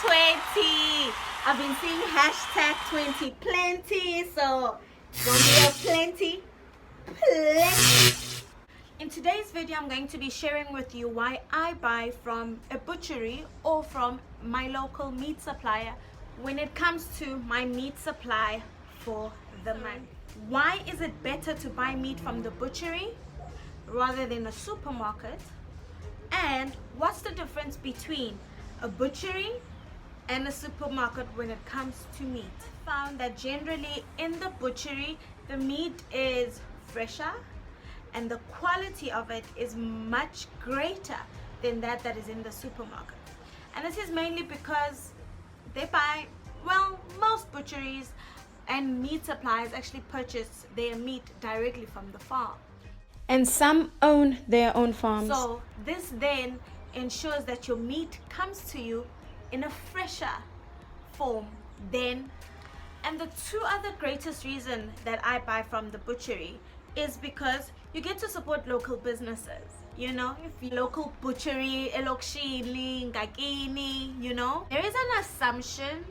20. I've been seeing hashtag 20 plenty, so gonna be a plenty. In today's video, I'm going to be sharing with you why I buy from a butchery or from my local meat supplier when it comes to my meat supply for the month. Why is it better to buy meat from the butchery rather than a supermarket? And what's the difference between a butchery and a supermarket when it comes to meat? Found that generally in the butchery, the meat is fresher and the quality of it is much greater than that is in the supermarket. And this is mainly because they buy, well, most butcheries and meat suppliers actually purchase their meat directly from the farm. And some own their own farms. So this then ensures that your meat comes to you in a fresher form then. And the two other greatest reason that I buy from the butchery is because you get to support local businesses. You know, if you local butchery, elokshili, ngakini, you know, there is an assumption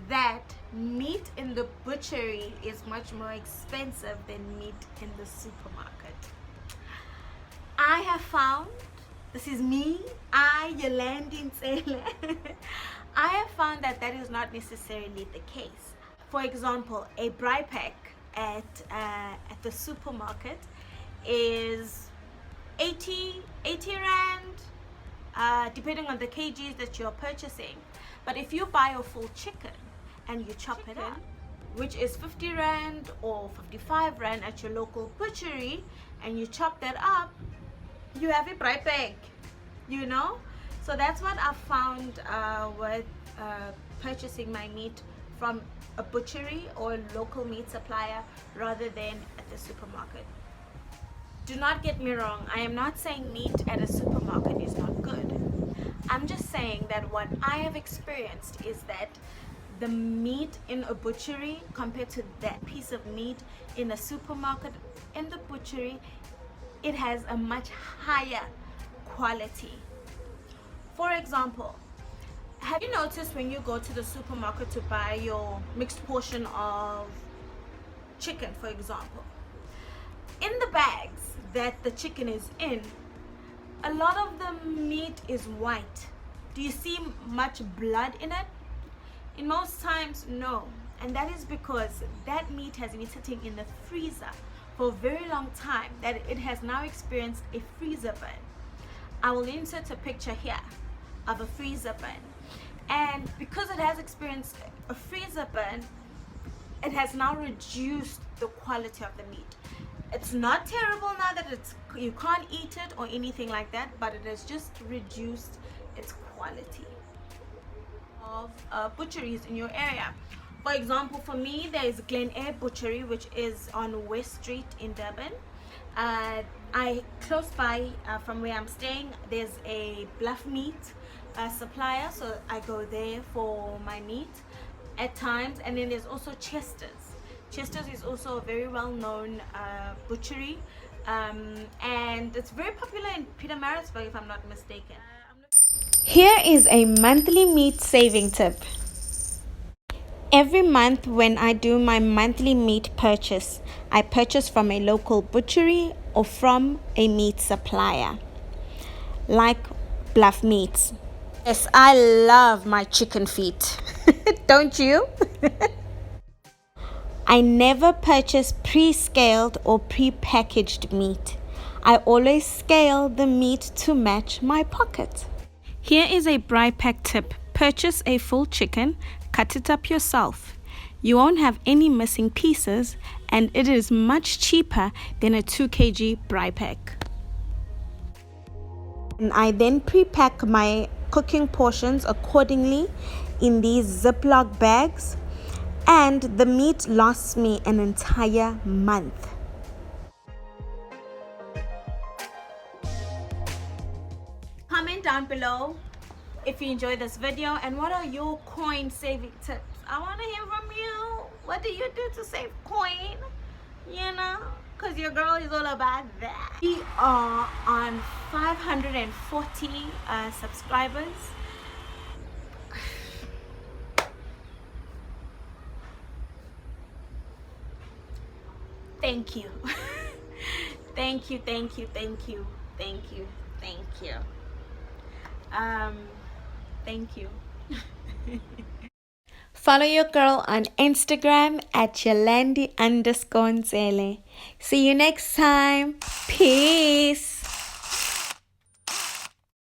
that meat in the butchery is much more expensive than meat in the supermarket. I have found, this is me, yolande.ntsele, I have found that that is not necessarily the case. For example, a braai pack at the supermarket is 80 rand, depending on the kgs that you're purchasing. But if you buy a full chicken and you chop it up, which is 50 rand or 55 rand at your local butchery, and you chop that up, you have a braai pack, you know. So that's what I found with purchasing my meat from a butchery or a local meat supplier rather than at the supermarket. Do not get me wrong, I am not saying meat at a supermarket is not good. I'm just saying that what I have experienced is that the meat in a butchery compared to that piece of meat in a supermarket, in the butchery, it has a much higher quality. For example, have you noticed when you go to the supermarket to buy your mixed portion of chicken, for example, in the bags that the chicken is in, a lot of the meat is white. Do you see much blood in it? In most times, no. And that is because that meat has been sitting in the freezer for a very long time, that it has now experienced a freezer burn. I will insert a picture here of a freezer burn. And because it has experienced a freezer burn, it has now reduced the quality of the meat. It's not terrible now that you can't eat it or anything like that, but it has just reduced its quality of butcheries in your area. For example, for me, there is Glen Air Butchery, which is on West Street in Durban. Close by from where I'm staying, there's a Bluff meat supplier, so I go there for my meat at times. And then there's also Chester's. Chester's is also a very well-known butchery, and it's very popular in Pietermaritzburg, if I'm not mistaken. Here is a monthly meat saving tip. Every month when I do my monthly meat purchase, I purchase from a local butchery or from a meat supplier, like Bluff Meats. Yes, I love my chicken feet. Don't you? I never purchase pre-scaled or pre-packaged meat. I always scale the meat to match my pocket. Here is a braai pack tip. Purchase a full chicken, cut it up yourself. You won't have any missing pieces, and it is much cheaper than a 2 kg braai pack. And I then pre-pack my cooking portions accordingly in these Ziploc bags, and the meat lasts me an entire month. Comment down below if you enjoyed this video and what are your coin saving tips. I want to hear from you. What do you do to save coin? You know, because your girl is all about that. We are on 540 subscribers. thank you. Thank you, thank you, thank you, thank you, thank you. Thank you. Follow your girl on Instagram at yolande_ntsele. See you next time. Peace.